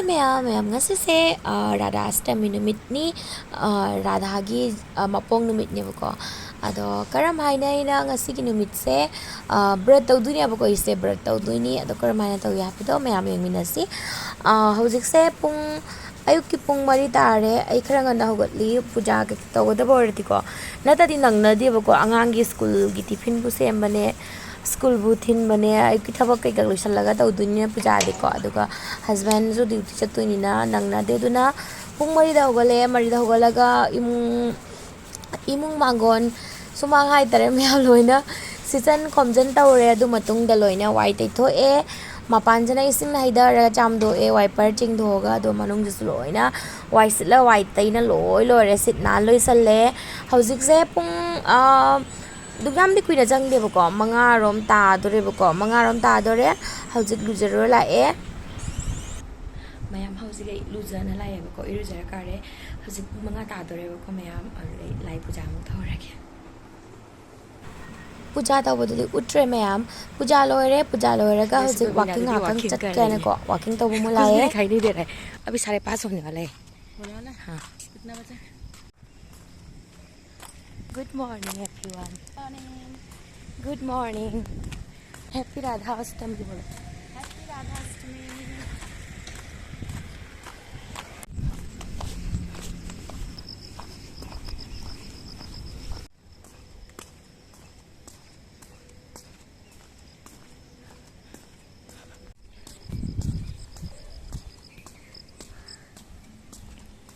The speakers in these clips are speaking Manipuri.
Hi ma'am ngasi se RadhaAshtami Numitta Radhagi mapong numit niya ko. Ado karam haina ina ngasi ki numit se bread tawdu niya ko ise bread tawdu ni ado karam haina taw yapi do ma'am yung minasi. Hojik se pung ayuk ki pung mari tare ay karang na hugatli puja ke tawda borti ko. Nata di nang na di ko angangi school gi tiffin bu se mane school buthin bane ay kithabak kai gaglusan laga taw dunya puja de ko aduga husband jo duty chatuni na nangna de duna pung mari da hogalaga imung magon sumang hai tare mya loina season khomjan tawre adu matung da loina wai tai tho e mapan jana ising na haida cham do e wiper ching thoga do manung jis loina wai sila wai tai na loi re sit na loi salle hojik se pung Dugam di kuina jang debo ko manga rom ta dore ko manga rom ta dore hojik lujero la e mayam hojik ai lujana la e ko irujara kare hojik manga ta dore ko mayam lai puja mu thorake puja ta bodu utre mayam puja loire ga hojik walking akang chat kana ko walking to bu la e khai ni de rai abhi 5:30 होने वाला है हां कितना बजे Good morning everyone. Morning. Good morning. Happy RadhaAshtami. Happy RadhaAshtami.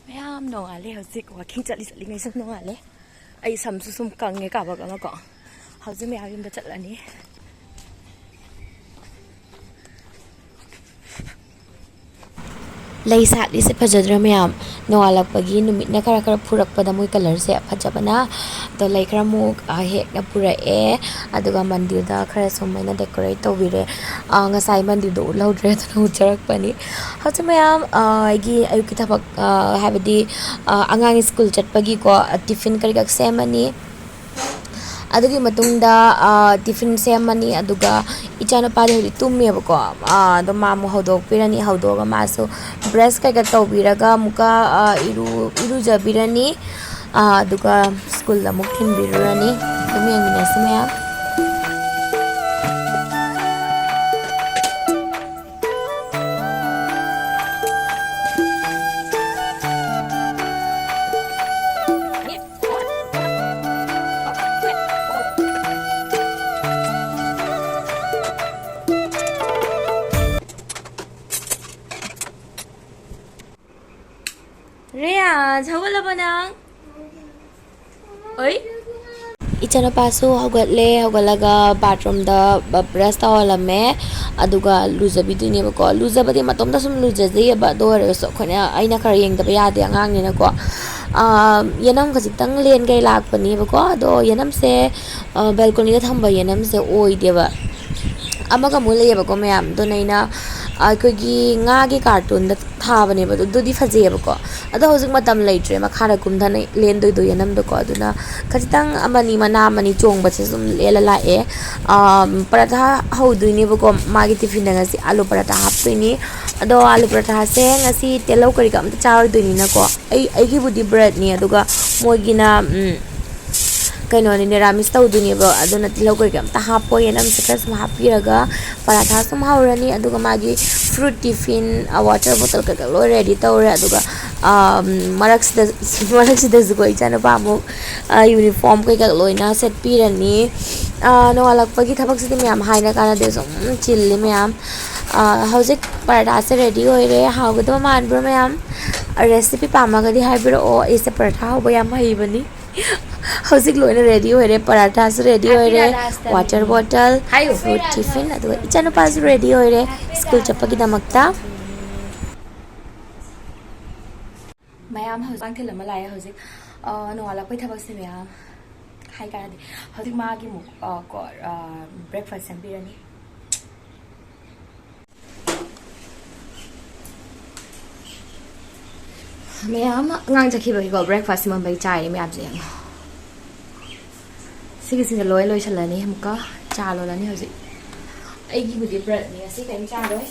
Mayam no ale hojik walking chali ngai sam no ale. Ai sam su sum kang nge ka ba ka ma ko. Hojik mayam yum da chatlani. Lai sat li se phajadra mayam no alak pagi numit na kara phurak pada moi color se phajabana to lai kara mu hek na pura e aduga mandir da khara somaina decorate to bire ngasai mandir do laudre to charak pani hojik mayam agi ayuki thabak habidi angang school chat pagi ko tiffin kari kak semani adugi matungda tiffin semani aduga ichana pa de tummi ko do mamu hodok pirani hodoga maso breast ka tawbiraga muka iru jabirani aduga school la mukhin birani tumi ang minasmaya Ria, hawala ba nang? Oy? Ichana pasu hawalaga bathroom da brush tawalame aduga lujabi duni ko lujabadi matom da sum lujaji ba do re so khona aina khar yeng da ya de angang ni na ko yanam khajitang len gai lak pani ba ko do yanam se balcony da thamba yanam se oi de ba amaga mule ba ko mayam do naina aikogi nga gi cartoon da thabane ba do di phaje ba ko ado hojik matam leitre ma khara kumdha nei len doi doi yanam do ko aduna khajitang amani mana mani chong ba se sum lela la e paratha hodui ni ba ko magi tiffin nga si alu paratha haptoi ni ado alu paratha se ngasi telo kari kam ta chawar doi ni na ko ai gi budi bread ni aduga mogina kaino ni ramis taw duni ba aduna tilaw ko kam ta hapo yanam sekas ma hapiraga paratha sum haurani aduga magi fruit tiffin water bottle ka lo ready tawre aduga maraks da zugoi jana ba mo uniform ka loina set pirani no alak pagi thabak se myam haina kana de sum chilli myam hojik paratha se ready hoire hawdo man bro myam recipe pamagadi haibiro o ese paratha hobo yam haibani hojik loina ready hoire paratha se ready hoire water bottle fruit tiffin adu ichana pas ready hoire school chapagi damakta mayam hojang thela malai hojik no ala pai thabak se mayam khai kana de hojik ma gi mu ko breakfast sem birani mayam ngang chakhi ba ko breakfast mam bai chai mayam je Sige loi chalani hamka cha lo lani hoji ai gi budi bread ni asi kai cha doi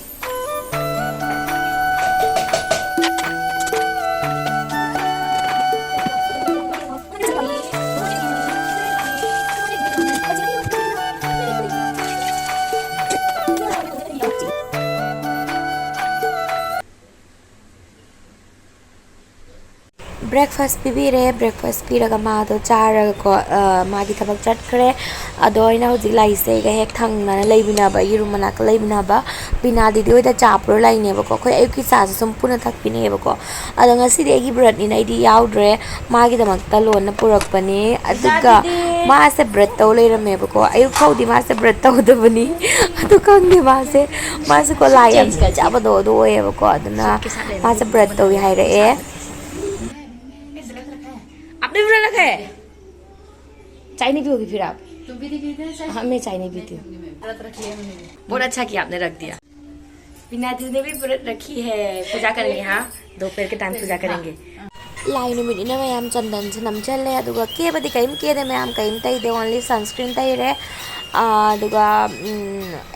breakfast pibire breakfast piraga mado charaga ko magi thabak chatkre ado ina hoji laise ga hek thangna leibina ba yirum manak leibina ba bina didi oida chapro laine ba ko khoi ayuki sa sum puna thakpine ba ko ado ngasi de gi brat ni naidi yaudre magi damak talon na purak pani aduga ma se brat taw leirame ba ko ayu khodi ma se brat taw da bani adu kangde ma se ko layam chaba do do e ba ko aduna ma se brat taw hi haire e आपने भी रखा है चाय नहीं पियोगी फिर आप तुम भी पीते हैं हाँ मैं चाय नहीं पीती हूँ बहुत अच्छा किया आपने रख दिया बिना दी ने भी व्रत रखी है पूजा करेंगे हाँ दोपहर के टाइम पूजा करेंगे लाई नुमित ina mayam chandan se namchalle aduga ke badi kaim ke de mayam kaim tai de only sunscreen tai re aduga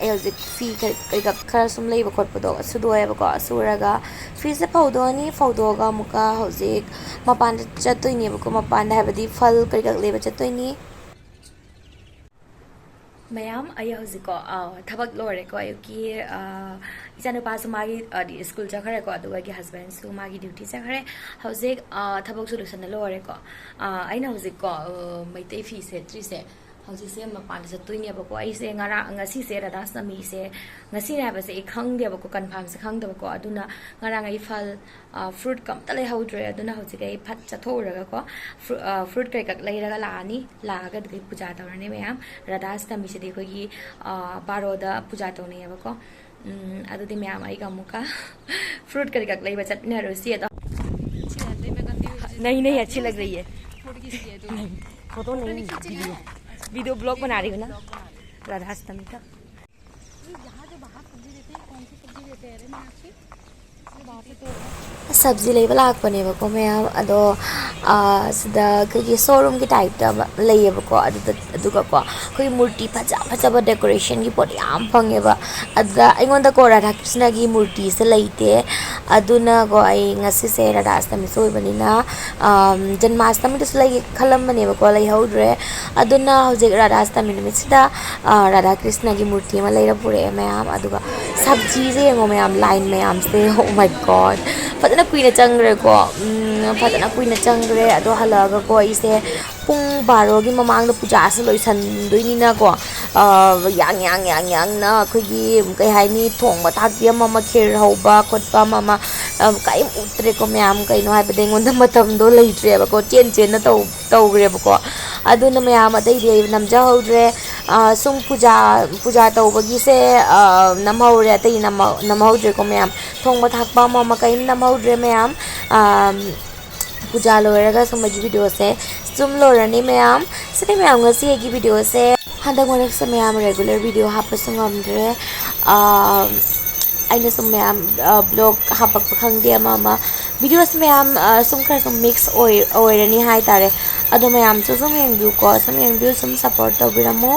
hojik fi kai ga khara sum lei ba khot podo sudo e ba ko suraga fi se phodo ni phodo ga muka hojik mapan chatoi ni ba ko mapan da badi phal kai ga le ba chatoi ni mayam ay hojik ko thabak lore ko ayuki इजानु पास मागी स्कूल चखरे को अदुगा की हस्बैंड सु मागी ड्यूटी चखरे हौजिक थबक सोल्यूशन लोरे को आइना हौजिक को मैते फी से ट्री से हौजिक से मपान से तुइने बको आई से ngara ngasi se radhaashtami se ngasi na ba se khang de bako confirm se khang de bako aduna ngara ngai fal fruit kam tale haudre aduna hौजिक ai phat chathora ko fruit kai kak leiraga laani laaga de puja tawrane mayam radhaashtami se de ko gi baroda puja tawne bako adudi mayam ai gamuka fruit kari kak laiba chatne rosi ado नहीं अच्छी लग रही है फोटो नहीं वीडियो ब्लॉग बना रही हूँ ना राधाअष्टमी का सब्जी लेबा लाकपने बको मैम अदो सदा कई शोरूम की टाइप दा लेये बको अदुगा को कोई मूर्ति फजा फजा डेकोरेशन की पोट याम फंगेबा अदुगा अइंगोंदा को राधाकृष्ण की मूर्ति से लेते अदुना को आई ngasi से राधाअष्टमी सोइबनिना जन्माष्टमी दस लई खलम बने बको लई हौद्रे अदुना हौजिक राधाअष्टमी निमित्सदा राधाकृष्ण की मूर्ति मा लेरा पुरे मैम अदुगा सब्जी से यंगो मैम लाइन मैम से ओ माय गॉड फतना कुइना चंगरे को फतना कुइना चंगरे अदो हलागा को इसे पुंग बारो की ममांग पूजा से लोइसन दोइनिना को yang na khoi kai haini thong ba thak bia mama kher hoba khotpa mama kai utre ko myam kai no haiba dengon da matam do leitre ba ko chen na tau gre ba ko aduna myam adai de namja hodre sum puja tau ba gi se nam hore tai nam hodre ko myam thong ba thak ba mama kai nam hodre myam puja loiraga sumagi video se sum lorani myam sine myam ngasi gi video se handak warak sa myam regular video hapasung amdre aina sum myam blog hapak pakhangde mama videos myam sum khar sum mix oirani hai tare ado myam chu sum yang view ko sum yang view sum support to biramo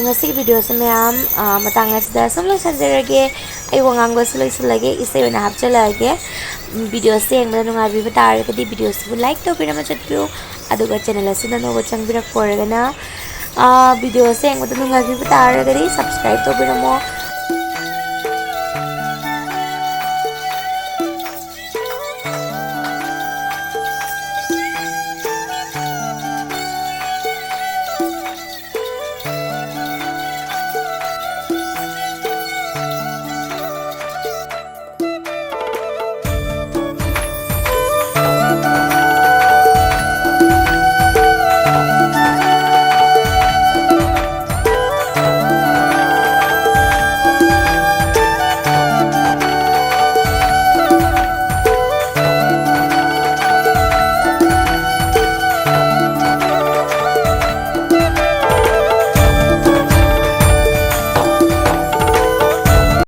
ngasi video sa myam matang asda sum lo sanjerage ai wangang go sulai sulage isai na hapchalage video se yang mala nungai bi tar kadi video su like to birama chatpio aduga channel asina no changbirak poragana video se yang mala nungai bi tar kadi subscribe to biramo